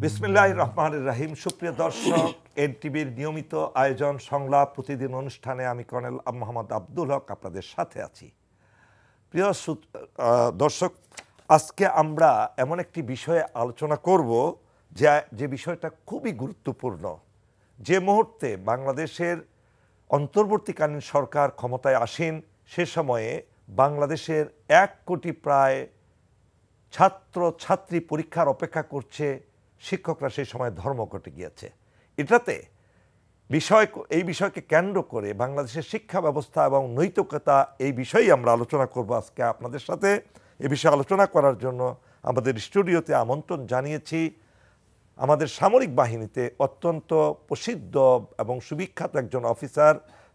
বিসমিল্লাহির রহমানির রহিম। সুপ্রিয় দর্শক, এনটিভির নিয়মিত আয়োজন সংলাপ প্রতিদিন অনুষ্ঠানে আমি কর্নেল মোহাম্মদ আব্দুল হক আপনাদের সাথে আছি। প্রিয় দর্শক, আজকে আমরা এমন একটি বিষয়ে আলোচনা করব যে বিষয়টা খুবই গুরুত্বপূর্ণ। যে মুহূর্তে বাংলাদেশের অন্তর্বর্তীকালীন সরকার ক্ষমতায় আসেন, সে সময়ে বাংলাদেশের 1 কোটি প্রায় ছাত্র ছাত্রী পরীক্ষার অপেক্ষা করছে। শিক্ষকরা সেই সময় ধর্মঘটে গিয়েছে। এই বিষয়কে কেন্দ্র করে বাংলাদেশের শিক্ষা ব্যবস্থা এবং নৈতিকতা, এই বিষয়েই আমরা আলোচনা করব আজকে আপনাদের সাথে। এ বিষয়ে আলোচনা করার জন্য আমাদের স্টুডিওতে আমন্ত্রণ জানিয়েছি আমাদের সামরিক বাহিনীতে অত্যন্ত প্রসিদ্ধ এবং সুবিখ্যাত একজন অফিসার,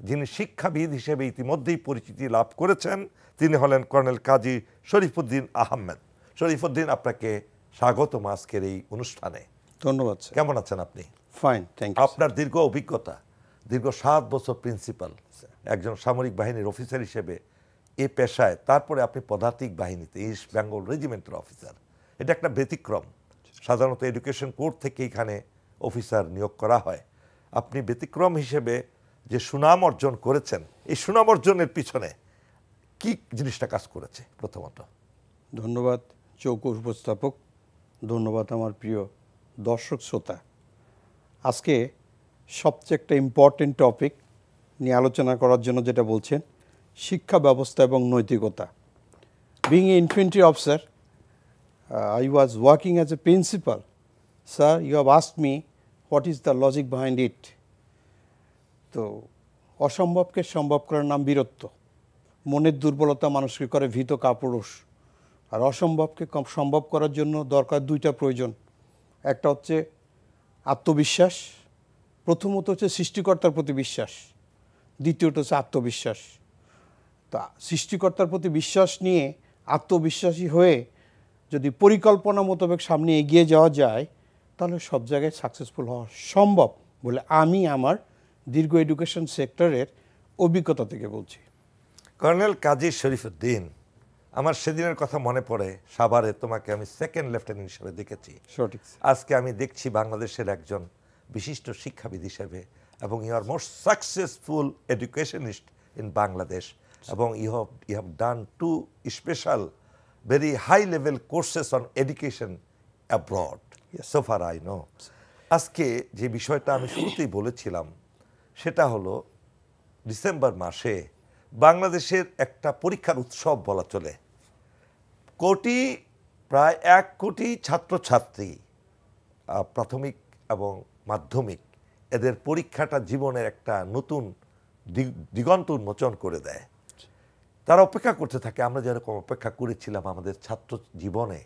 যিনি শিক্ষাবিদ হিসেবে ইতিমধ্যেই পরিচিতি লাভ করেছেন। তিনি হলেন কর্নেল কাজী শরীফউদ্দীন আহমেদ। শরীফউদ্দীন, আপনাকে স্বাগতম আজকের এই অনুষ্ঠানে। ধন্যবাদ। কেমন আছেন আপনি? Fine, thank you. আপনার দীর্ঘ অভিজ্ঞতা, দীর্ঘ 7 বছর প্রিন্সিপাল একজন সামরিক বাহিনীর অফিসার হিসেবে এই পেশায়, তারপরে আপনি পদাতিক বাহিনীতে ইস্ট বেঙ্গল রেজিমেন্টের অফিসার। এটা একটা ব্যতিক্রম। সাধারণত এডুকেশন কোর্ট থেকে এখানে অফিসার নিয়োগ করা হয়। আপনি ব্যতিক্রম হিসেবে যে সুনাম অর্জন করেছেন, এই সুনাম অর্জনের পিছনে কি জিনিসটা কাজ করেছে? প্রথমত ধন্যবাদ চৌকো উপস্থাপক, ধন্যবাদ আমার প্রিয় দর্শক শ্রোতা। আজকে সবচেয়ে একটা ইম্পর্টেন্ট টপিক নিয়ে আলোচনা করার জন্য যেটা বলছেন, শিক্ষা ব্যবস্থা এবং নৈতিকতা। Being a infantry officer, I was working as a principal. Sir, you have asked me what is the logic behind it. তো অসম্ভবকে সম্ভব করার নাম বীরত্ব। মনের দুর্বলতা মানুষকে করে ভীত কাপুরুষ। আর অসম্ভবকে সম্ভব করার জন্য দরকার 2টা প্রয়োজন। একটা হচ্ছে আত্মবিশ্বাস, প্রথমত হচ্ছে সৃষ্টিকর্তার প্রতি বিশ্বাস, দ্বিতীয়ত হচ্ছে আত্মবিশ্বাস। তা সৃষ্টিকর্তার প্রতি বিশ্বাস নিয়ে আত্মবিশ্বাসী হয়ে যদি পরিকল্পনা মোতাবেক সামনে এগিয়ে যাওয়া যায়, তাহলে সব জায়গায় সাকসেসফুল হওয়া সম্ভব বলে আমি আমার দীর্ঘ এডুকেশন সেক্টরের অভিজ্ঞতা থেকে বলছি। কর্নেল কাজী শরীফউদ্দীন, আমার সেদিনের কথা মনে পড়ে। সাভারে তোমাকে আমি 2nd লেফটেন্যান্ট হিসেবে দেখেছি। সঠিক। আজকে আমি দেখছি বাংলাদেশের একজন বিশিষ্ট শিক্ষাবিদ হিসেবে, এবং you are most successful educationist in Bangladesh, এবং you have done 2 special very high level courses on education abroad. Yes. So far I know. আজকে যে বিষয়টা আমি শুরুতেই বলেছিলাম, সেটা হলো ডিসেম্বর মাসে বাংলাদেশের একটা পরীক্ষার উৎসব বলা চলে। প্রায় 1 কোটি ছাত্রছাত্রী, প্রাথমিক এবং মাধ্যমিক, এদের পরীক্ষাটা জীবনের একটা নতুন দিগন্ত উন্মোচন করে দেয়। তারা অপেক্ষা করতে থাকে, আমরা যেরকম অপেক্ষা করেছিলাম আমাদের ছাত্র জীবনে।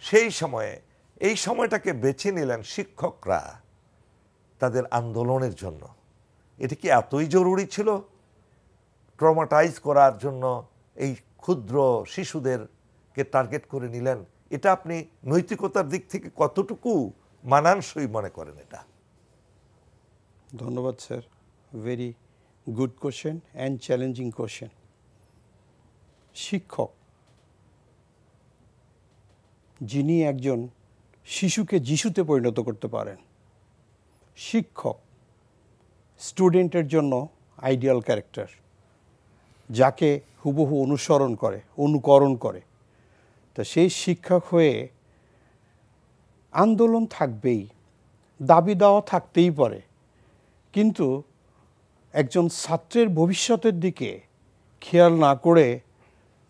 সেই সময়ে এই সময়টাকে বেছে নিলেন শিক্ষকরা তাদের আন্দোলনের জন্য। এটি কি এতই জরুরি ছিল ট্রমাটাইজ করার জন্য এই ক্ষুদ্র শিশুদেরকে টার্গেট করে নিলেন? এটা আপনি নৈতিকতার দিক থেকে কতটুকু মানানসই মনে করেন এটা? ধন্যবাদ sir, very good question and challenging question. শিক্ষক, যিনি একজন শিশুকে যিশুতে পরিণত করতে পারেন, শিক্ষক স্টুডেন্টের জন্য আইডিয়াল ক্যারেক্টার, যাকে হুবহু অনুকরণ করে। তা সেই শিক্ষক হয়ে আন্দোলন থাকবেই, দাবি দেওয়া থাকতেই পারে, কিন্তু একজন ছাত্রের ভবিষ্যতের দিকে খেয়াল না করে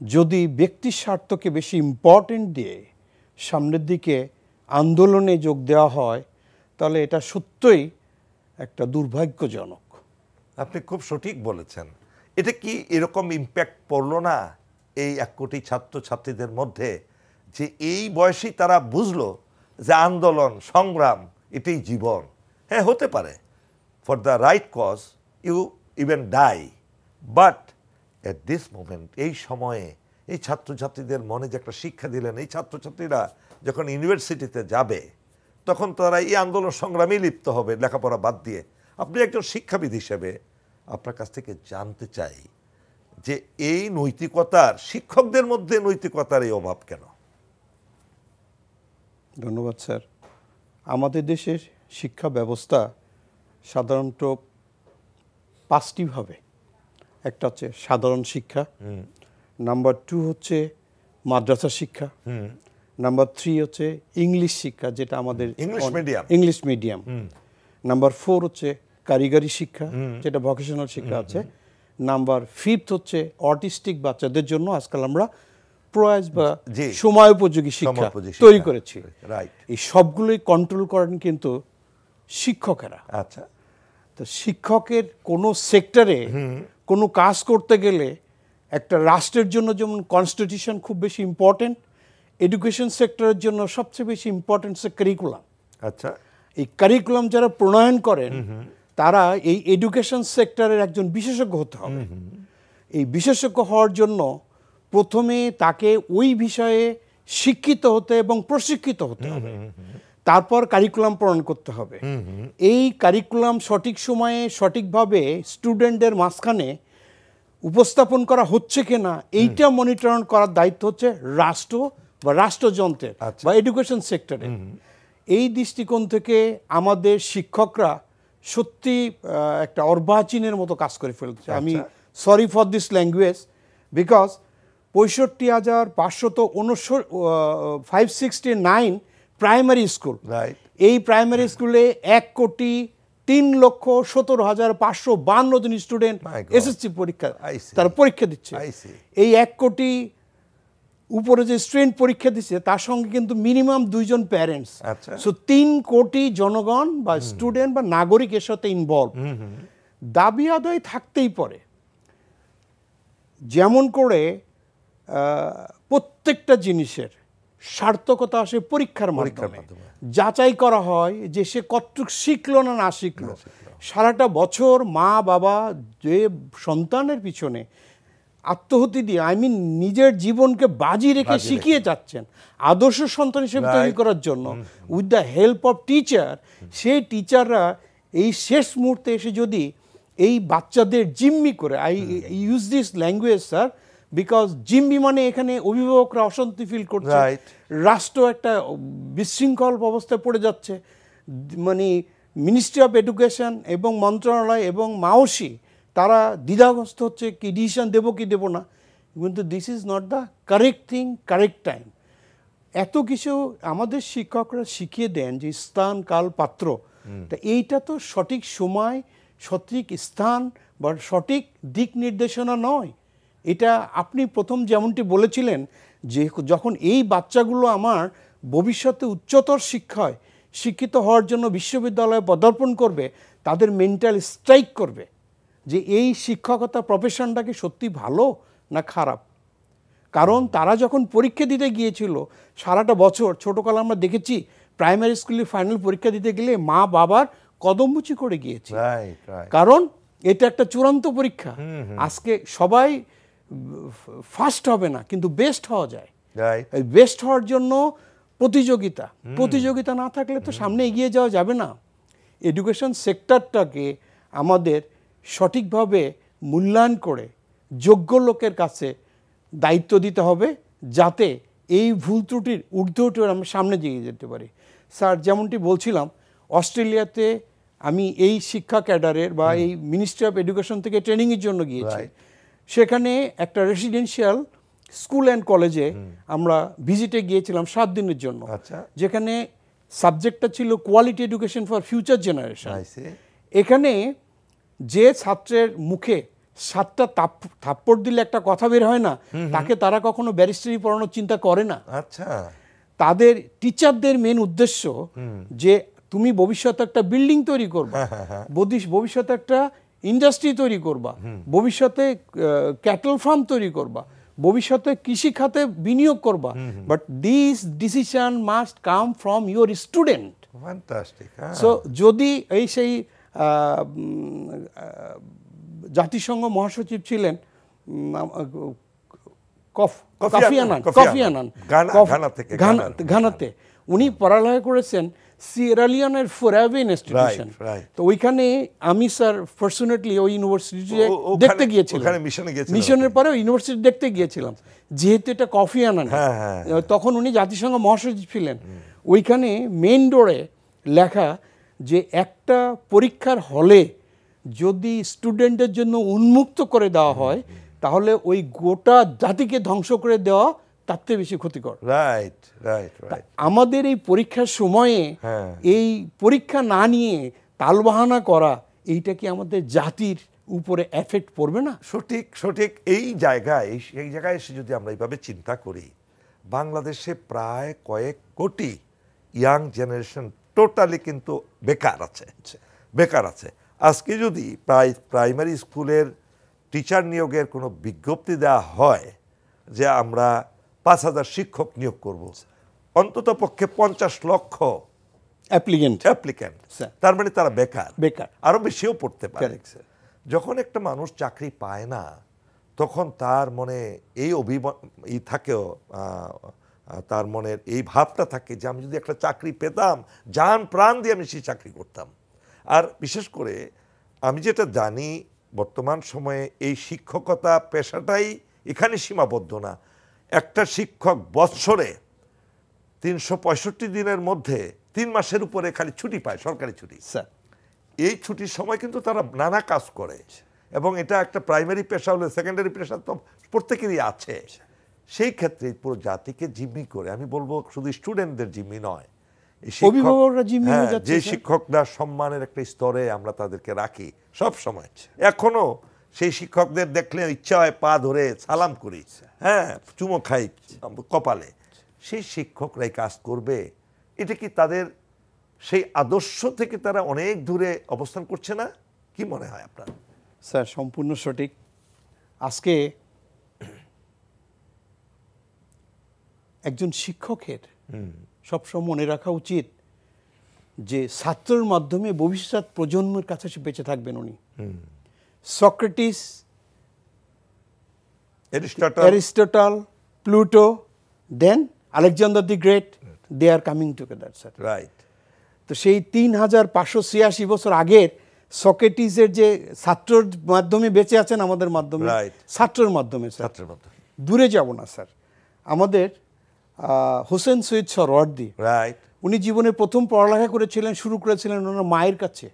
যদি ব্যক্তির স্বার্থকে বেশি ইম্পর্টেন্ট দিয়ে সামনের দিকে আন্দোলনে যোগ দেওয়া হয়, তাহলে এটা সত্যই একটা দুর্ভাগ্যজনক। আপনি খুব সঠিক বলেছেন। এটা কি এরকম ইম্প্যাক্ট পড়লো না এই 1 কোটি ছাত্রছাত্রীদের মধ্যে, যে এই বয়সেই তারা বুঝলো যে আন্দোলন সংগ্রাম এটাই জীবন? হ্যাঁ, হতে পারে, for the right cause you even die, but at this moment, এই সময়ে এই ছাত্রছাত্রীদের মনে যে একটা শিক্ষা দিলেন, এই ছাত্রছাত্রীরা যখন ইউনিভার্সিটিতে যাবে তখন তারা এই আন্দোলন সংগ্রামে লিপ্ত হবে লেখাপড়া বাদ দিয়ে। আপনি একজন শিক্ষাবিদ হিসেবে আপনার কাছ থেকে জানতে চাই যে এই নৈতিকতার, শিক্ষকদের মধ্যে নৈতিকতার এই অভাব কেন? ধন্যবাদ স্যার। আমাদের দেশের শিক্ষা ব্যবস্থা সাধারণত 5টি ভাবে। একটা হচ্ছে সাধারণ শিক্ষা, নাম্বার 2 হচ্ছে মাদ্রাসা শিক্ষা, নাম্বার 3 হচ্ছে ইংলিশ শিক্ষা, যেটা আমাদের ইংলিশ মিডিয়াম, নাম্বার 4 হচ্ছে কারিগরি শিক্ষা, যেটা ভোকেশনাল শিক্ষা আছে, নাম্বার 5 হচ্ছে অটিস্টিক বাচ্চাদের জন্য আজকাল আমরা প্রয়াস বা সময় উপযোগী শিক্ষা তৈরি করেছি। এই সবগুলোই কন্ট্রোল করেন কিন্তু শিক্ষকেরা। আচ্ছা, তো শিক্ষকের কোনো সেক্টরে কোনো কাজ করতে গেলে একটা রাষ্ট্রের জন্য যেমন কনস্টিটিউশন খুব বেশি ইম্পর্টেন্ট, এডুকেশন সেক্টরের জন্য সবচেয়ে বেশি ইম্পর্টেন্ট হচ্ছে কারিকুলাম। আচ্ছা, এই কারিকুলাম যারা প্রণয়ন করেন তারা এই এডুকেশন সেক্টরের একজন বিশেষজ্ঞ হতে হবে। এই বিশেষজ্ঞ হওয়ার জন্য প্রথমে তাকে ওই বিষয়ে শিক্ষিত হতে এবং প্রশিক্ষিত হতে হবে, তারপর কারিকুলাম প্রণয়ন করতে হবে। এই কারিকুলাম সঠিক সময়ে সঠিকভাবে স্টুডেন্টদের মাঝখানে উপস্থাপন করা হচ্ছে কিনা এইটা মনিটরিং করার দায়িত্ব হচ্ছে রাষ্ট্র বা রাষ্ট্রযন্ত্রের বা এডুকেশন সেক্টরে। এই দৃষ্টিকোণ থেকে আমাদের শিক্ষকরা সত্যি একটা অর্বাচীনের মতো কাজ করে ফেলছে। আমি sorry for this language, because 65,569 primary school, এই প্রাইমারি স্কুলে 1,03,17,552 জন স্টুডেন্ট এসএসসি পরীক্ষা তারা পরীক্ষা দিচ্ছে। এই 1 কোটি উপরে যে স্টুডেন্ট পরীক্ষা দিচ্ছে তার সঙ্গে কিন্তু মিনিমাম 2 জন প্যারেন্টস, সো 3 কোটি জনগণ বা স্টুডেন্ট বা নাগরিক এর সাথে ইনভলভ। দাবি আদায় থাকতেই পারে, যেমন করে প্রত্যেকটা জিনিসের সার্থকতা আসে পরীক্ষার মাধ্যমে, যাচাই করা হয় যে সে কতটুকু শিখলো না শিখলো। সারাটা বছর মা বাবা যে সন্তানের পিছনে আত্মহতি দিয়ে নিজের জীবনকে বাজি রেখে শিখিয়ে যাচ্ছেন আদর্শ সন্তান হিসেবে তৈরি করার জন্য with the help of teacher, সেই টিচাররা এই শেষ মুহূর্তে এসে যদি এই বাচ্চাদের জিম্মি করে, I use this language sir, because জিম্মি মানে এখানে অভিভাবকরা অশান্তি ফিল করছে, রাষ্ট্র একটা বিশৃঙ্খল অবস্থায় পড়ে যাচ্ছে, মানে মিনিস্ট্রি অফ এডুকেশন এবং মন্ত্রণালয় এবং মাওসি তারা দ্বিধাগ্রস্ত হচ্ছে কি ডিসিশন দেবো কি দেবো না। কিন্তু this is not the correct thing, correct time. এত কিছু আমাদের শিক্ষকরা শিখিয়ে দেন যে স্থান কাল পাত্র, তা এইটা তো সঠিক সময় সঠিক স্থান বা সঠিক দিক নির্দেশনা নয়। এটা আপনি প্রথম যেমনটি বলেছিলেন যে যখন এই বাচ্চাগুলো আমার ভবিষ্যতে উচ্চতর শিক্ষায় শিক্ষিত হওয়ার জন্য বিশ্ববিদ্যালয়ে পদার্পণ করবে, তাদের মেন্টাল স্ট্রাইক করবে যে এই শিক্ষকতা প্রফেশনটা কি সত্যি ভালো না খারাপ। কারণ তারা যখন পরীক্ষা দিতে গিয়েছিল সারাটা বছর, ছোটোকালে আমরা দেখেছি প্রাইমারি স্কুলে ফাইনাল পরীক্ষা দিতে গেলে মা বাবার কদমমুচি করে গিয়েছে, কারণ এটা একটা চূড়ান্ত পরীক্ষা। আজকে সবাই ফার্স্ট হবে না, কিন্তু বেস্ট হওয়া যায়। বেস্ট হওয়ার জন্য প্রতিযোগিতা না থাকলে তো সামনে এগিয়ে যাওয়া যাবে না। এডুকেশন সেক্টরটাকে আমাদের সঠিকভাবে মূল্যায়ন করে যোগ্য লোকের কাছে দায়িত্ব দিতে হবে, যাতে এই ভুল ত্রুটির ঊর্ধ্বে উঠে আমরা সামনে এগিয়ে যেতে পারি। স্যার যেমনটি বলছিলাম, অস্ট্রেলিয়াতে আমি এই শিক্ষা ক্যাডারের বা এই মিনিস্ট্রি অফ এডুকেশন থেকে ট্রেনিংয়ের জন্য গিয়েছি। সেখানে একটা রেসিডেন্সিয়াল স্কুল অ্যান্ড কলেজে আমরা ভিজিটে গিয়েছিলাম 7 দিনের জন্য, যেখানে সাবজেক্টটা ছিল quality education for future generation. এখানে যে ছাত্রের মুখে 7টা থাপ্পড় দিলে একটা কথা বের হয় না, তাকে তারা কখনো ব্যারিস্টারি পড়ানোর চিন্তা করে না। তাদের টিচারদের মেন উদ্দেশ্য যে তুমি ভবিষ্যতে একটা বিল্ডিং তৈরি করবা, ভবিষ্যতে একটা ইন্ডাস্ট্রি তৈরি করবা, ভবিষ্যতে ক্যাটল ফার্ম তৈরি করবা, ভবিষ্যতে কৃষি খাতে বিনিয়োগ করবা, but this decision must come from your student. So যদি এই সেই জাতিসংঘ মহাসচিব ছিলেন কফি আনান ঘানাতে, উনি পড়ালেখা করেছেন সিয়েরা লিওনের ফোরাবে ইনস্টিটিউশন। তো ওইখানে আমি স্যার ফরচুনেটলি ওই ইউনিভার্সিটিতে দেখতে গিয়েছিলাম, মিশনের পরে ইউনিভার্সিটি দেখতে গিয়েছিলাম, যেহেতু এটা কফি আনান। তখন উনি জাতিসংঘ মহাসচিব ছিলেন। ওইখানে মেইন ডোরে লেখা যে একটা পরীক্ষার হলে যদি স্টুডেন্টের জন্য উন্মুক্ত করে দেওয়া হয় তাহলে ওই গোটা জাতিকে ধ্বংস করে দেওয়া তার থেকে বেশি ক্ষতিকর। Right right right. আমাদের এই পরীক্ষার সময়ে এই পরীক্ষা না নিয়ে তালবাহানা করা, এইটা কি আমাদের জাতির উপরে এফেক্ট পড়বে না? সঠিক সঠিক। এই জায়গায় এসে যদি আমরা এইভাবে চিন্তা করি, বাংলাদেশে প্রায় কয়েক কোটি ইয়াং জেনারেশন টোটালি কিন্তু বেকার আছে। আজকে যদি প্রাইমারি স্কুলের টিচার নিয়োগের কোনো বিজ্ঞপ্তি দেওয়া হয় যে আমরা 5,000 শিক্ষক নিয়োগ করব, অন্তত পক্ষে 50 লক্ষ অ্যাপ্লিক্যান্ট, তার মানে তারা বেকার, আরো বেশিও পড়তে পারে। যখন একটা মানুষ চাকরি পায় না তখন তার মনে এই থাকেও, তার মনের এই ভাবটা থাকে যে আমি যদি একটা চাকরি পেতাম, জান প্রাণ দিয়ে আমি সেই চাকরি করতাম। আর বিশেষ করে আমি যেটা জানি বর্তমান সময়ে এই শিক্ষকতা পেশাটাই এখানে সীমাবদ্ধ না। একটা শিক্ষক বৎসরে 365 দিনের মধ্যে 3 মাসের উপরে খালি ছুটি পায়, সরকারি ছুটি। এই ছুটির সময় কিন্তু তারা নানা কাজ করে, এবং এটা একটা প্রাইমারি পেশা হলে সেকেন্ডারি পেশা তো প্রত্যেকেরই আছে। সেই ক্ষেত্রে পুরো জাতিকে জিম্মি করে, আমি বলবো শুধু স্টুডেন্টদের জিম্মি নয়, যে শিক্ষকরা সম্মানের একটা স্তরে আমরা তাদেরকে রাখি সব সময়, এখনো সেই শিক্ষকদের দেখলে ইচ্ছা হয় পা ধরে সালাম করি, চুমো খাই কপালে। সেই শিক্ষকরাই কাজ করবে? এটা কি তাদের সেই আদর্শ থেকে তারা অনেক দূরে অবস্থান করছে না? কি মনে হয় আপনার? স্যার সম্পূর্ণ সঠিক। আজকে একজন শিক্ষকের সবসময় মনে রাখা উচিত যে ছাত্রের মাধ্যমে ভবিষ্যৎ প্রজন্মের কাছে বেঁচে থাকবেন উনি। Socrates, Aristotle, Pluto, then Alexander the great, they are coming together, sir. Right. তো সেই 3586 বছর আগের সক্রেটিসের যে ছাত্রের মাধ্যমে বেঁচে আছেন আমাদের মাধ্যমে, ছাত্রের মাধ্যমে, দূরে যাব না স্যার। আমাদের হোসেন সৈয়দ সোহরাওয়ার্দী, উনি জীবনে প্রথম পড়ালেখা শুরু করেছিলেন ওনার মায়ের কাছে।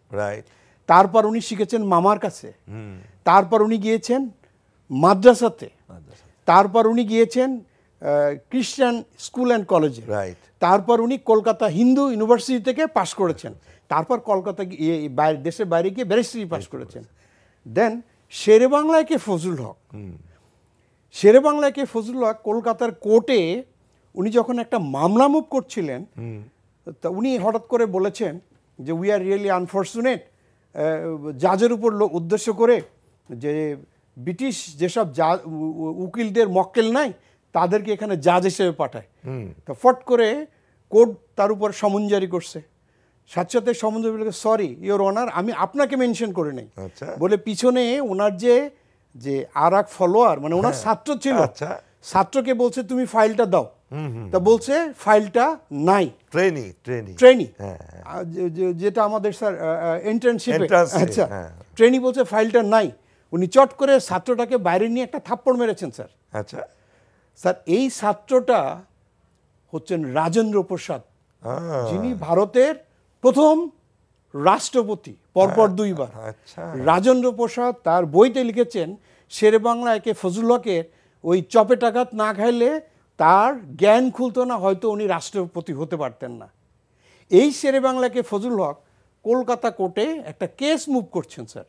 তারপর উনি শিখেছেন মামার কাছে, তারপর উনি গিয়েছেন মাদ্রাসাতে, তারপর উনি গিয়েছেন খ্রিস্টান স্কুল অ্যান্ড কলেজে, তারপর উনি কলকাতা হিন্দু ইউনিভার্সিটি থেকে পাশ করেছেন, তারপর কলকাতা দেশের বাইরে গিয়ে ব্যারিস্টারি পাশ করেছেন। দেন শেরে বাংলায় কে ফজলুল হক কলকাতার কোর্টে উনি যখন একটা মামলা মুভ করছিলেন, তা উনি হঠাৎ করে বলেছেন যে উই আর রিয়েলি আনফর্চুনেট, জাজের উপর উদ্দেশ্য করে, যে ব্রিটিশ যেসব উকিলদের মক্কেল নাই তাদেরকে এখানে জাজ হিসেবে পাঠায়। তো ফট করে কোর্ট তার উপর সমন জারি করছে। সাথে সমন জারি বলে, সরি ইওর অনার, আমি আপনাকে মেনশন করে নেই বলে পিছনে ওনার যে আর এক ফলোয়ার, মানে ওনার ছাত্র ছিল, ছাত্রকে বলছে তুমি ফাইলটা দাও। তা বলছে ফাইলটা নাই, ট্রেনি যেটা আমাদের স্যার ইন্টার্নশিপে, আচ্ছা, ট্রেনি বলছে ফাইলটা নাই। উনি চট করে ছাত্রটাকে বাইরে নিয়ে একটা থাপ্পড় মেরেছেন, স্যার। আচ্ছা স্যার, এই ছাত্রটা হচ্ছেন রাজেন্দ্র প্রসাদ, যিনি ভারতের প্রথম রাষ্ট্রপতি, পরপর 2 বার। রাজেন্দ্র প্রসাদ তার বইতে লিখেছেন শেরে বাংলা একে ফজলুল হকের ওই চপেটাঘাত না খাইলে তার জ্ঞান খুলতো না, হয়তো উনি রাষ্ট্রপতি হতে পারতেন না। এই শেরে বাংলাকে ফজলুল হক কলকাতা কোর্টে একটা কেস মুভ করছেন, স্যার।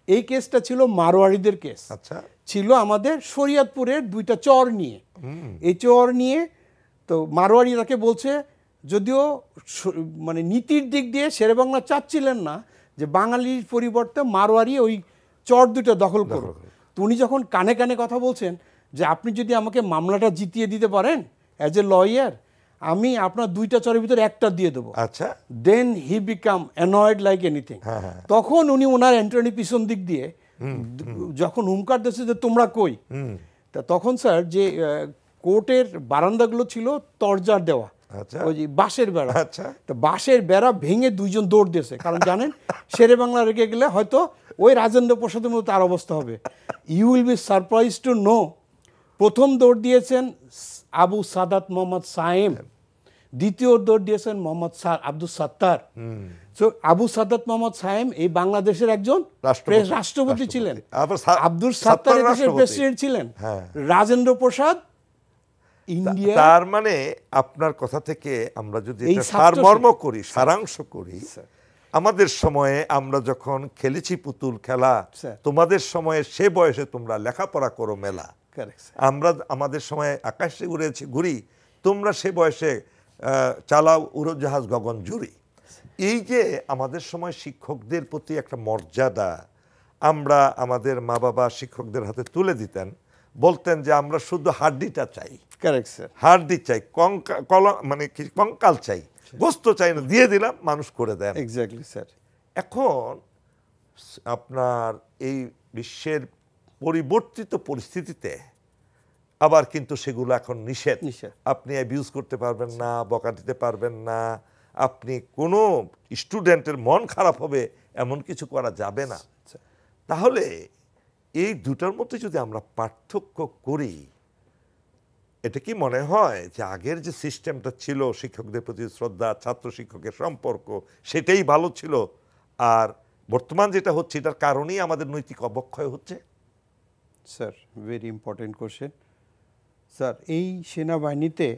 এই কেসটা ছিল মারোয়ারিদের কেস, ছিল আমাদের শরিয়তপুরের 2টা চর নিয়ে। এই চর নিয়ে তো মারোয়ারি তাকে বলছে, যদিও মানে নীতির দিক দিয়ে শেরে বাংলা চাচ্ছিলেন না যে বাঙালির পরিবর্তে মারোয়ারি ওই চর 2টা দখল করো। তো উনি যখন কানে কানে কথা বলছেন যে আপনি যদি আমাকে মামলাটা জিতিয়ে দিতে পারেন অ্যাজ এ লয়ার, আমি আপনার 2টা চরের ভিতরে একটা দিয়ে দেবো। আচ্ছা, দেন হি বিকাম অ্যানয়েড লাইক এনিথিং। তখন উনি ওনার অ্যান্টনি পিছন দিক দিয়ে যখন হুমকার দিয়েছে যে তোমরা কই, তা তখন স্যার যে কোর্টের বারান্দাগুলো ছিল তরজার দেওয়া, ওই যে বাঁশের বেড়া, তো বাঁশের বেড়া ভেঙে 2জন দৌড় দিয়েছে, কারণ জানেন শেরে বাংলা রেখে গেলে হয়তো ওই রাজেন্দ্র প্রসাদের মতো তার অবস্থা হবে। You will be surprise to know, প্রথম দৌড় দিয়েছেন আবু সাদাত মোহাম্মদ সায়েম, দ্বিতীয় দৌড় দিয়েছেন মোহাম্মদ আব্দুল সাত্তার। তো আবু সাদাত মোহাম্মদ সায়েম এই বাংলাদেশের একজন রাষ্ট্রপতি ছিলেন, আব্দুল সাত্তার দেশের প্রেসিডেন্ট ছিলেন, রাজেন্দ্র প্রসাদ ইন্ডিয়া। তার মানে আপনার কথা থেকে আমরা যদি সারমর্ম করি, সারাংশ করি, আমাদের সময়ে আমরা যখন খেলেছি পুতুল খেলা, তোমাদের সময়ে সে বয়সে তোমরা লেখাপড়া করো মেলা, আমরা আমাদের সময়ে আকাশে উড়েছি ঘুরি, তোমরা সে বয়সে চালাও উড়োজাহাজ গগন জুড়ি। এই যে আমাদের সময় শিক্ষকদের প্রতি একটা মর্যাদা আমরা আমাদের মা বাবা শিক্ষকদের হাতে তুলে দিতেন, বলতেন যে আমরা শুধু হাড্ডিটা চাই, হাড্ডি চাই, মানে কঙ্কাল চাই, গোস্ত চাই না, দিয়ে দিলাম মানুষ করে দেন। Exactly sir. এখন আপনার এই বিশ্বের পরিবর্তিত পরিস্থিতিতে আবার কিন্তু সেগুলো এখন নিষেধ। আপনি অ্যাবিউজ করতে পারবেন না, বকা দিতে পারবেন না, আপনি কোনো স্টুডেন্টের মন খারাপ হবে এমন কিছু করা যাবে না। তাহলে এই দুটার মধ্যে যদি আমরা পার্থক্য করি, এটা কি মনে হয় যে আগের যে সিস্টেমটা ছিল শিক্ষকদের প্রতি শ্রদ্ধা, ছাত্র শিক্ষকের সম্পর্ক, সেটাই ভালো ছিল, আর বর্তমান যেটা হচ্ছে এটার কারণেই আমাদের নৈতিক অবক্ষয় হচ্ছে? Sir, very important question. Sir, এই সেনাবাহিনীতে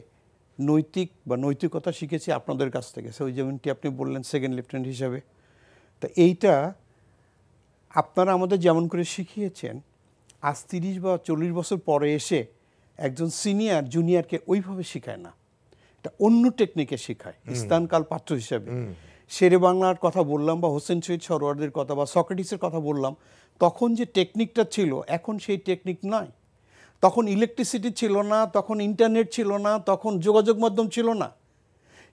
নৈতিকতা শিখেছি আপনাদের কাছ থেকে। ওই যেমনটি আপনি বললেন সেকেন্ড লেফটেন্যান্ট হিসাবে, তা এইটা আপনারা আমাদের যেমন করে শিখিয়েছেন, আজ 30 বা 40 বছর পরে এসে একজন সিনিয়র জুনিয়রকে ওইভাবে শেখায় না, এটা অন্য টেকনিকে শেখায়। স্থানকাল পাত্র হিসাবে শেরে বাংলার কথা বললাম, বা হোসেন শহীদ সরওয়ারদের কথা, বা সক্রেটিসের কথা বললাম, তখন যে টেকনিকটা ছিল এখন সেই টেকনিক নাই। তখন ইলেকট্রিসিটি ছিল না, তখন ইন্টারনেট ছিল না, তখন যোগাযোগ মাধ্যম ছিল না।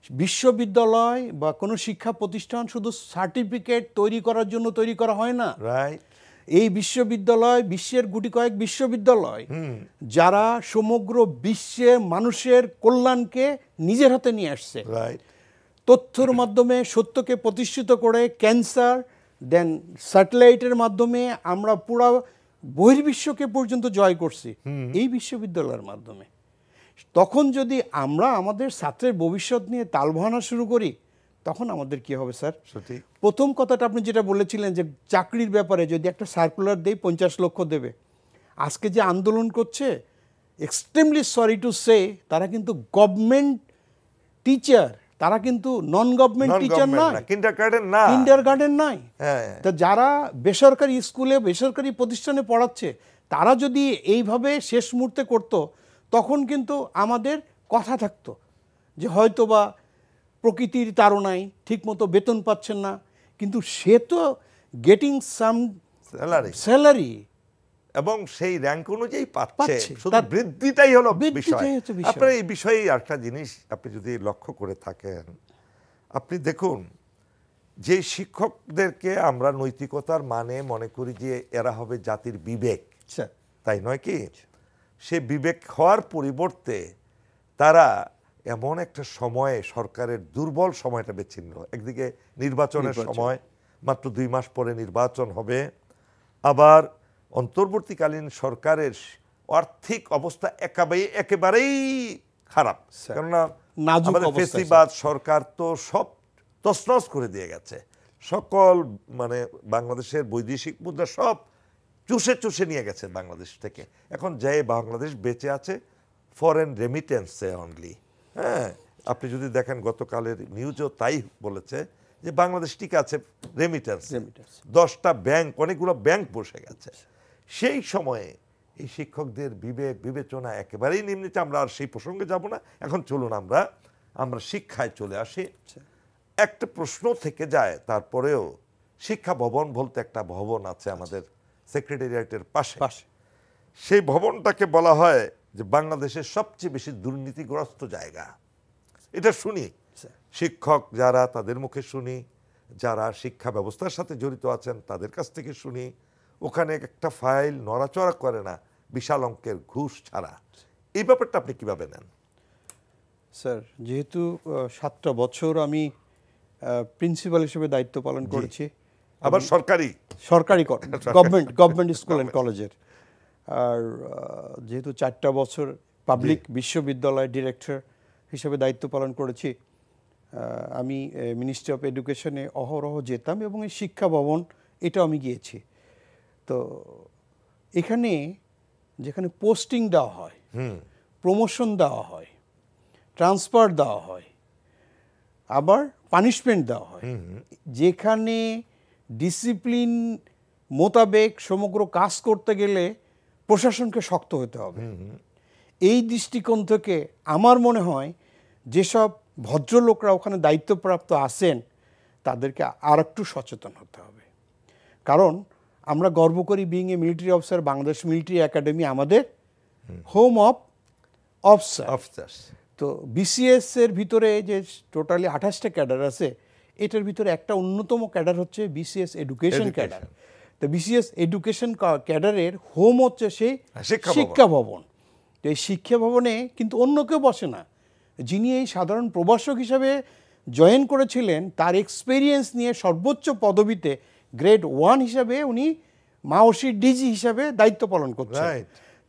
বিশ্ববিদ্যালয় বা কোনো শিক্ষা প্রতিষ্ঠান শুধু সার্টিফিকেট তৈরি করার জন্য তৈরি করা হয় না। এই বিশ্ববিদ্যালয় বিশ্বের গুটি কয়েক বিশ্ববিদ্যালয় যারা সমগ্র বিশ্বের মানুষের কল্যাণকে নিজের হাতে নিয়ে আসছে। তথ্যের মাধ্যমে সত্যকে প্রতিষ্ঠিত করে, ক্যান্সার দেন স্যাটেলাইটের মাধ্যমে আমরা পুরো বহির্বিশ্বকে পর্যন্ত জয় করছি এই বিশ্ববিদ্যালয়ের মাধ্যমে। তখন যদি আমরা আমাদের ছাত্রের ভবিষ্যৎ নিয়ে তাল ভাঙা শুরু করি, তখন আমাদের কি হবে স্যার? প্রথম কথাটা আপনি যেটা বলেছিলেন যে চাকরির ব্যাপারে যদি একটা সার্কুলার দেই 50 লক্ষ দেবে, আজকে যে আন্দোলন করছে, এক্সট্রিমলি সরি টু সে, তারা কিন্তু গভর্নমেন্ট টিচার, তারা কিন্তু নন গভর্নমেন্ট টিচার নয়, কিন্ডারগার্টেন নাই। তা যারা বেসরকারি স্কুলে বেসরকারি প্রতিষ্ঠানে পড়াচ্ছে, তারা যদি এইভাবে শেষ মুহূর্তে করত, তখন কিন্তু আমাদের কথা থাকতো যে হয়তোবা প্রকৃতির তাড়নায় ঠিকমতো বেতন পাচ্ছেন না, কিন্তু সে তো গেটিং সাম স্যালারি এবং সেই র্যাঙ্ক অনুযায়ী পাচ্ছে, শুধু বৃদ্ধিটাই হলো বিষয়। আপনার এই বিষয়ে একটা জিনিস আপনি যদি লক্ষ্য করে থাকেন, আপনি দেখুন যে শিক্ষকদেরকে আমরা নৈতিকতার মানে মনে করি যে এরা হবে জাতির বিবেক, তাই নয় কি? সে বিবেক হওয়ার পরিবর্তে তারা এমন একটা সময়ে সরকারের দুর্বল সময়টা বেছে নিল। একদিকে নির্বাচনের সময়, মাত্র 2 মাস পরে নির্বাচন হবে, আবার অন্তর্বর্তীকালীন সরকারের আর্থিক অবস্থা একেবারেই খারাপ, কেননা আমাদের ফেসিবাদ সরকার তো সব তছনছ করে দিয়ে গেছে। সকল মানে বাংলাদেশের বৈদেশিক মুদ্রা সব চুষে নিয়ে গেছে বাংলাদেশ থেকে। এখন যে বাংলাদেশ বেঁচে আছে ফরেন রেমিটেন্সে অনলি। হ্যাঁ, আপনি যদি দেখেন গতকালের নিউজও তাই বলেছে যে বাংলাদেশ ঠিক আছে রেমিটেন্স, 10টা ব্যাংক, অনেকগুলো ব্যাংক বসে গেছে। সেই সময়ে এই শিক্ষকদের বিবেক বিবেচনা একেবারেই নিম্নিতে। আমরা আর সেই প্রসঙ্গে যাব না, এখন চলুন আমরা শিক্ষায় চলে আসি। একটা প্রশ্ন থেকে যায়, তারপরেও শিক্ষা ভবন বলতে একটা ভবন আছে আমাদের সেক্রেটারিয়েটের পাশে। সেই ভবনটাকে বলা হয় যে বাংলাদেশের সবচেয়ে বেশি দুর্নীতিগ্রস্ত জায়গা। এটা শুনি শিক্ষক যারা, তাদের মুখে শুনি, যারা শিক্ষা ব্যবস্থার সাথে জড়িত আছেন তাদের কাছ থেকে শুনি। ওখানে একটা ফাইল নড়াচড়া করে না বিশাল অঙ্কের ঘুষ ছাড়া। এই ব্যাপারটা আপনি কিভাবে নেন? স্যার, যেহেতু 7টা বছর আমি প্রিন্সিপাল হিসেবে দায়িত্ব পালন করেছি, আবার সরকারি গভর্নমেন্ট স্কুল অ্যান্ড কলেজের, আর যেহেতু 4টা বছর পাবলিক বিশ্ববিদ্যালয় ডিরেক্টর হিসাবে দায়িত্ব পালন করেছি। আমি মিনিস্ট্রি অফ এডুকেশনে অহরহ যেতাম এবং এই শিক্ষা ভবন এটাও আমি গিয়েছি। তো এখানে যেখানে পোস্টিং দেওয়া হয়, প্রমোশন দেওয়া হয়, ট্রান্সফার দেওয়া হয়, আবার পানিশমেন্ট দেওয়া হয়, যেখানে ডিসিপ্লিন মোতাবেক সমগ্র কাজ করতে গেলে প্রশাসনকে শক্ত হতে হবে, এই দৃষ্টিকোণ থেকে আমার মনে হয় যেসব ভদ্রলোকরা ওখানে দায়িত্বপ্রাপ্ত আছেন তাদেরকে আর একটু সচেতন হতে হবে। কারণ আমরা গর্ব করি being a military officer, Bangladesh military academy আমাদের হোম অফ অফিসার্স। তো বিসিএস এর ভিতরে যে টোটালি 28টা ক্যাডার আছে, এটার ভিতরে একটা অন্যতম ক্যাডার হচ্ছে বিসিএস এডুকেশন ক্যাডার। তো বিসিএস এডুকেশন ক্যাডারের হোম হচ্ছে সেই শিক্ষা ভবন। তো এই শিক্ষা ভবনে কিন্তু অন্য কেউ বসে না। যিনি এই সাধারণ প্রভাষক হিসাবে জয়েন করেছিলেন তার এক্সপেরিয়েন্স নিয়ে সর্বোচ্চ পদবিতে গ্রেড 1 হিসাবে উনি মাওসি ডিজি হিসাবে দায়িত্ব পালন করছেন।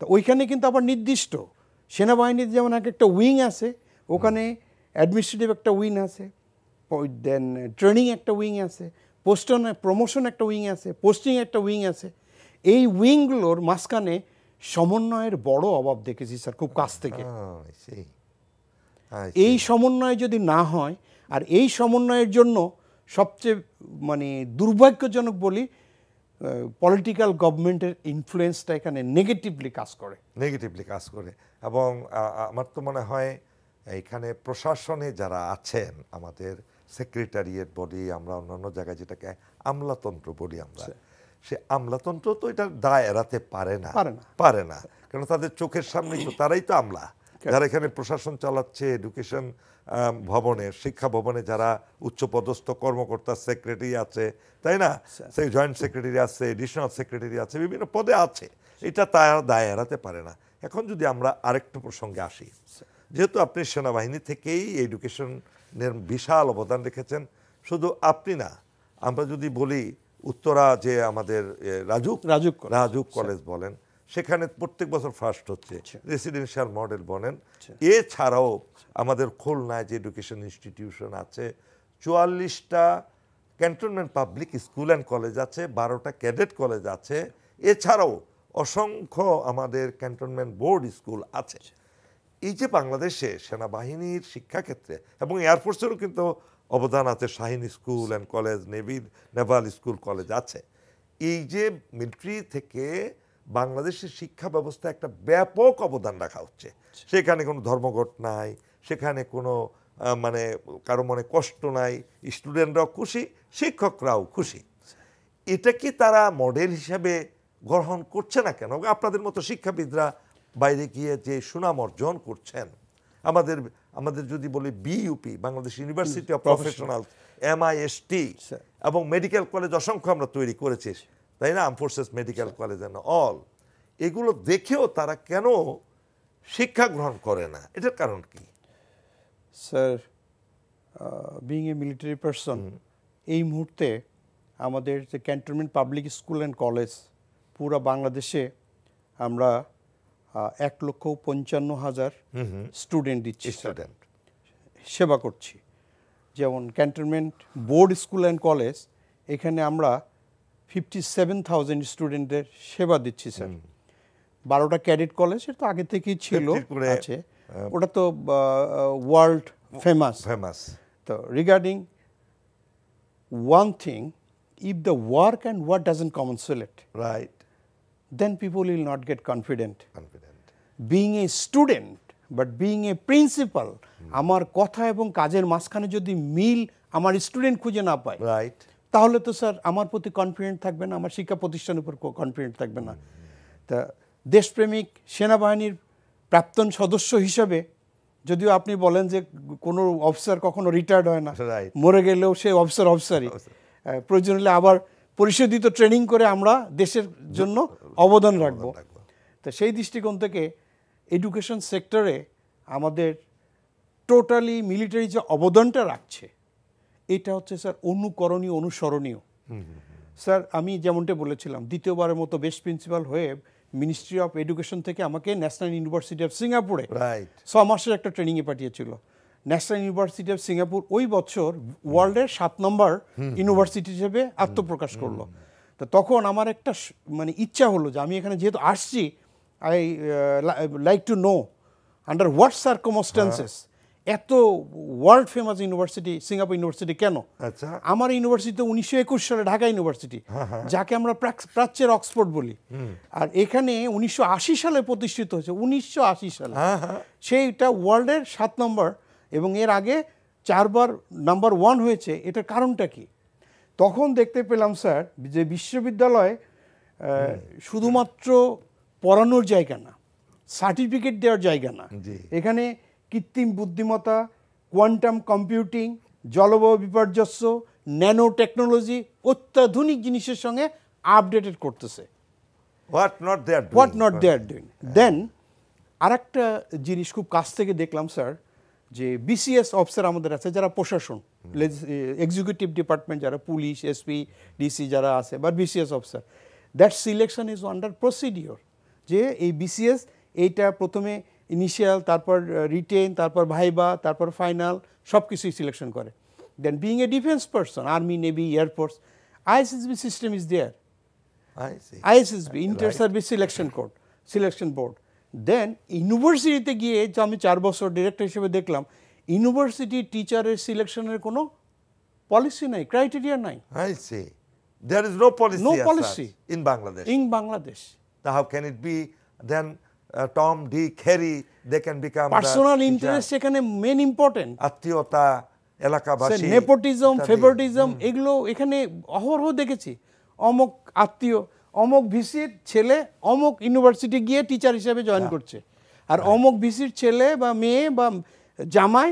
তো ওইখানে কিন্তু আবার নির্দিষ্ট সেনাবাহিনীর যেমন একটা উইং আছে, ওখানে অ্যাডমিনিস্ট্রেটিভ একটা উইং আছে, দেন ট্রেনিং একটা উইং আছে, প্রমোশন একটা উইং আছে, পোস্টিং একটা উইং আছে। এই উইংগুলোর মাঝখানে সমন্বয়ের বড় অভাব দেখেছি স্যার খুব কাছ থেকে। এই সমন্বয় যদি না হয়, আর এই সমন্বয়ের জন্য সবচেয়ে দুর্ভাগ্যজনক বলি পলিটিক্যাল গভর্নমেন্টের ইনফ্লুয়েন্সটা এখানে নেগেটিভলি কাজ করে। এবং আমার তো মনে হয় এখানে প্রশাসনে যারা আছেন, আমাদের সেক্রেটারিয়েট বলি, আমরা অন্যান্য জায়গায় যেটাকে আমলাতন্ত্র বলি, আমরা সে আমলাতন্ত্র তো এটা দায় এড়াতে পারে না, কারণ তাদের চোখের সামনেই তো তারাই তো আমলা, যারা এখানে প্রশাসন চালাচ্ছে। এডুকেশন ভবনে, শিক্ষা ভবনে যারা উচ্চপদস্থ কর্মকর্তা, সেক্রেটারি আছে, তাই না, সেই জয়েন্ট সেক্রেটারি আছে, এডিশনাল সেক্রেটারি আছে, বিভিন্ন পদে আছে, এটা তারা দায় এড়াতে পারে না। এখন যদি আমরা আরেকটু প্রসঙ্গে আসি, যেহেতু আপনি সেনাবাহিনী থেকেই এডুকেশনের বিশাল অবদান রেখেছেন, শুধু আপনি না, আমরা যদি বলি উত্তরা যে আমাদের রাজুক কলেজ বলেন, সেখানে প্রত্যেক বছর ফার্স্ট হচ্ছে, রেসিডেন্সিয়াল মডেল বলেন, এছাড়াও আমাদের খুলনায় যে এডুকেশন ইনস্টিটিউশন আছে, 44টা cantonment public school and college আছে, 12টা ক্যাডেট কলেজ আছে, এছাড়াও অসংখ্য আমাদের ক্যান্টনমেন্ট বোর্ড স্কুল আছে। এই যে বাংলাদেশে সেনাবাহিনীর শিক্ষাক্ষেত্রে এবং এয়ারফোর্সেরও কিন্তু অবদান আছে, Shaheen school and college, naval school college আছে। এই যে মিলিটারি থেকে বাংলাদেশের শিক্ষা ব্যবস্থা একটা ব্যাপক অবদান রাখা হচ্ছে, সেখানে কোনো ধর্মঘট নাই, সেখানে কোনো কারো মনে কষ্ট নাই, স্টুডেন্টরাও খুশি, শিক্ষকরাও খুশি। এটা কি তারা মডেল হিসাবে গ্রহণ করছে না কেন? আপনাদের মতো শিক্ষাবিদরা বাইরে গিয়ে যে সুনাম অর্জন করছেন, আমাদের যদি বলি BUP, Bangladesh university of professional, MIST এবং মেডিকেল কলেজ অসংখ্য আমরা তৈরি করেছি, তাই না, arm forces medical college and all, এগুলো দেখেও তারা কেন শিক্ষা গ্রহণ করে না? এটার কারণ কি? Sir, being a military person, এই মুহূর্তে আমাদের যে cantonment public school and college পুরো বাংলাদেশে আমরা 1,55,000 স্টুডেন্ট দিচ্ছি, সেবা করছি। যেমন cantonment board school and college, এখানে আমরা 57,000 স্টুডেন্টদের সেবা দিচ্ছি স্যার। 12টা ক্যাডেট কলেজ, এটা তো আগে থেকেই ছিল, আছে, ওটা তো ওয়ার্ল্ড ফেমাস। তো regarding one thing, if the work and what doesn't consolidate, then people will not get confident. Being a student, but being a principal, আমার কথা এবং কাজের মাঝখানে যদি মিল আমার স্টুডেন্ট খুঁজে না পায়, তাহলে তো স্যার আমার প্রতি কনফিডেন্ট থাকবে না, আমার শিক্ষা প্রতিষ্ঠানের উপর কনফিডেন্ট থাকবে না। তা দেশপ্রেমিক সেনাবাহিনীর প্রাক্তন সদস্য হিসাবে, যদিও আপনি বলেন যে কোনো অফিসার কখনো রিটায়ার্ড হয় না, মরে গেলেও সে অফিসারই, প্রয়োজন হলে আবার পরিশোধিত ট্রেনিং করে আমরা দেশের জন্য অবদান রাখবো। তো সেই দৃষ্টিকোণ থেকে এডুকেশন সেক্টরে আমাদের টোটালি মিলিটারি যে অবদানটা রাখছে, এটা হচ্ছে স্যার অনুকরণীয়, অনুসরণীয়। স্যার, আমি যেমনটা বলেছিলাম, দ্বিতীয়বারের মতো বেস্ট প্রিন্সিপাল হয়ে মিনিস্ট্রি অফ এডুকেশন থেকে আমাকে ন্যাশনাল ইউনিভার্সিটি অফ সিঙ্গাপুরে 6 মাসের একটা ট্রেনিংয়ে পাঠিয়েছিল। ন্যাশনাল ইউনিভার্সিটি অফ সিঙ্গাপুর ওই বছর ওয়ার্ল্ডের 7 নম্বর ইউনিভার্সিটি হিসেবে আত্মপ্রকাশ করলো। তো তখন আমার একটা মানে ইচ্ছা হলো যে আমি এখানে যেহেতু আসছি, I like to know under what circumstances এত world famous university Singapore university কেন। আচ্ছা, আমার ইউনিভার্সিটি 1921 সালে ঢাকা ইউনিভার্সিটি, যাকে আমরা প্রাচ্যের অক্সফোর্ড বলি, আর এখানে 1980 সালে প্রতিষ্ঠিত হয়েছে, 1980 সালে। সেইটা ওয়ার্ল্ডের 7 নম্বর এবং এর আগে 4 বার নাম্বার 1 হয়েছে। এটার কারণটা কি? তখন দেখতে পেলাম স্যার যে বিশ্ববিদ্যালয় শুধুমাত্র পড়ানোর জায়গা না, সার্টিফিকেট দেওয়ার জায়গা না, এখানে কৃত্রিম বুদ্ধিমত্তা, কোয়ান্টাম কম্পিউটিং, জলবায়ু বিপর্যস্ত, ন্যানো টেকনোলজি, অত্যাধুনিক জিনিসের সঙ্গে আপডেটেড করতেছে। What not they are doing. Then আরেকটা জিনিস খুব কাছ থেকে দেখলাম স্যার, যে বিসিএস অফিসার আমাদের আছে যারা প্রশাসন, এক্সিকিউটিভ ডিপার্টমেন্ট যারা পুলিশ, এসপি, ডিসি যারা আছে, বা BCS officer, that selection is under procedure. যে এই বিসিএস এইটা প্রথমে ইনিশিয়াল, তারপর রিটেন, তারপর ভাইবা, তারপর ফাইনাল, সব কিছুই সিলেকশন করে। Then being a defence person, army, navy, air force, ISSB system is there, ISSB inter service selection board. Then ইউনিভার্সিটিতে গিয়ে যে আমি 4 বছর ডিরেক্টর হিসেবে দেখলাম, ইউনিভার্সিটি টিচারের সিলেকশনের কোনো পলিসি নাই, ক্রাইটেরিয়া নাই। I see. There is no policy. No as policy. such in Bangladesh. In Bangladesh. Now how can it be then Tom, Dick, Harry, they can become personal interest এখানে main important. আত্মীয়তা, এলাকাবাসী, nepotism, favouritism, এগুলো এখানে অহরহ দেখেছি। অমুক আত্মীয়, অমুক ভিসির ছেলে অমুক ইউনিভার্সিটি গিয়ে টিচার হিসেবে জয়েন করছে, আর অমুক ভিসির ছেলে বা মেয়ে বা জামাই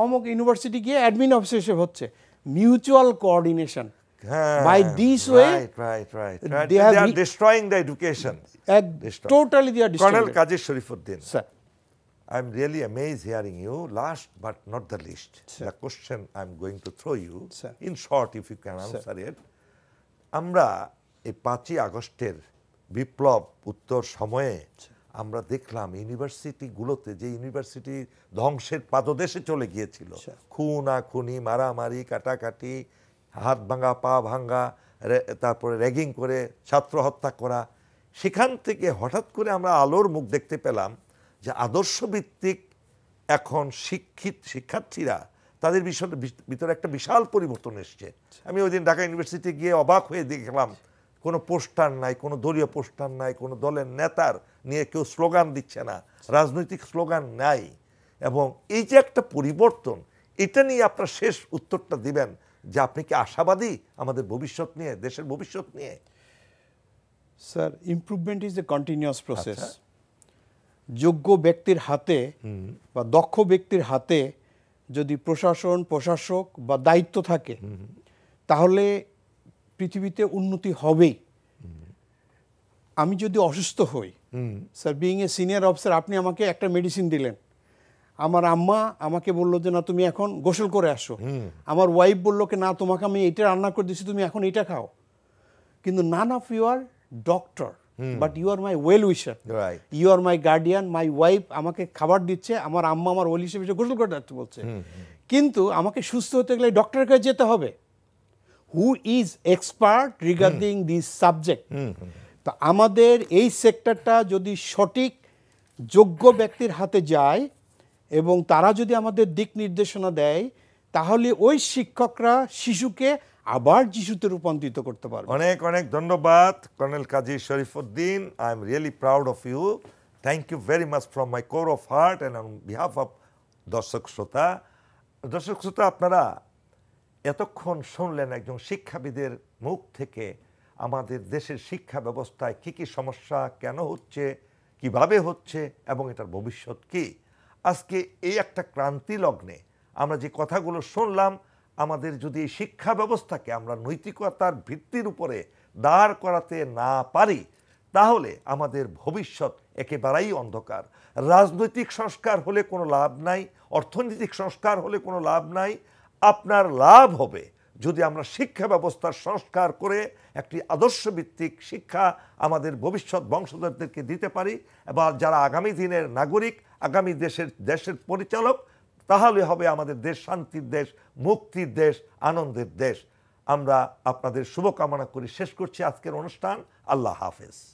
অমুক ইউনিভার্সিটি গিয়ে অ্যাডমিন অফিসার হিসেবে হচ্ছে। Mutual coordination by this way, right. They are destroying the education. Totally they are destroying. Colonel Qazi Sharifuddin, sir, I'm really amazed hearing you. Last but not the least, sir, the question I'm going to throw you, sir, in short if you can answer it. আমরা এই 5ই আগস্টের বিপ্লব উত্তর সময়ে আমরা দেখলাম ইউনিভার্সিটিগুলোতে, যে university ধ্বংসের পাদদেশে চলে গিয়েছিল, খুনাখুনি, মারামারি, কাটাকাটি, হাত ভাঙা, পা ভাঙা, তারপরে র্যাগিং করে ছাত্র হত্যা করা, সেখান থেকে হঠাৎ করে আমরা আলোর মুখ দেখতে পেলাম যে আদর্শভিত্তিক এখন শিক্ষার্থীরা তাদের ভিতরে একটা বিশাল পরিবর্তন এসছে। আমি ওই দিন ঢাকা ইউনিভার্সিটি গিয়ে অবাক হয়ে দেখলাম কোনো পোস্টার নাই, কোনো দলীয় পোস্টার নাই, কোনো দলের নেতার নিয়ে কেউ স্লোগান দিচ্ছে না, রাজনৈতিক স্লোগান নাই। এবং এই যে একটা পরিবর্তন, এটা নিয়ে আপনার শেষ উত্তরটা দিবেন যে আপনি কি আশাবাদী আমাদের ভবিষ্যৎ নিয়ে, দেশের ভবিষ্যৎ নিয়ে? Sir, improvement is a continuous process. যোগ্য ব্যক্তির হাতে বা দক্ষ ব্যক্তির হাতে যদি প্রশাসন, প্রশাসক বা দায়িত্ব থাকে, তাহলে পৃথিবীতে উন্নতি হবেই। আমি যদি অসুস্থ হই, sir, being a senior officer, আপনি আমাকে একটা মেডিসিন দিলেন, আমার আম্মা আমাকে বললো যে না তুমি এখন গোসল করে আসো, আমার ওয়াইফ বললো কি না তোমাকে আমি এটা রান্না করে দিচ্ছি, তুমি এখন এটা খাও, কিন্তু none of you are doctor, but you are my well wisher, you are my guardian. My wife আমাকে খাবার দিচ্ছে, আমার আম্মা আমার ওয়েল হিসেবে গোসল করে রাখতে বলছে, কিন্তু আমাকে সুস্থ হতে গেলে ডক্টরের কাছে যেতে হবে, who is expert regarding this subject. তো আমাদের এই সেক্টরটা যদি সঠিক যোগ্য ব্যক্তির হাতে যায় এবং তারা যদি আমাদের দিক নির্দেশনা দেয়, তাহলে ওই শিক্ষকরা শিশুকে আবার যিশুতে রূপান্তরিত করতে পারবে। অনেক অনেক ধন্যবাদ colonel Kazi Sharifuddin. I am really proud of you. Thank you very much from my core of heart and on behalf of দর্শক শ্রোতা। দর্শক শ্রোতা, আপনারা এতক্ষণ শুনলেন একজন শিক্ষাবিদের মুখ থেকে আমাদের দেশের শিক্ষা ব্যবস্থায় কী কী সমস্যা, কেন হচ্ছে, কিভাবে হচ্ছে এবং এটার ভবিষ্যৎ কী। আজকে এই একটা ক্রান্তি লগ্নে আমরা যে কথাগুলো শুনলাম, আমাদের যদি এই শিক্ষা ব্যবস্থাকে আমরা নৈতিকতার ভিত্তির উপরে দাঁড় করাতে না পারি, তাহলে আমাদের ভবিষ্যৎ একেবারেই অন্ধকার। রাজনৈতিক সংস্কার হলে কোনো লাভ নাই, অর্থনৈতিক সংস্কার হলে কোনো লাভ নাই। আপনার লাভ হবে যদি আমরা শিক্ষা ব্যবস্থার সংস্কার করে একটি আদর্শভিত্তিক শিক্ষা আমাদের ভবিষ্যৎ বংশধরদেরকে দিতে পারি, এবং যারা আগামী দিনের নাগরিক, আগামী দেশের পরিচালক, তাহলে হবে আমাদের দেশ শান্তির দেশ, মুক্তির দেশ, আনন্দের দেশ। আমরা আপনাদের শুভকামনা করে শেষ করছি আজকের অনুষ্ঠান। আল্লাহ হাফেজ।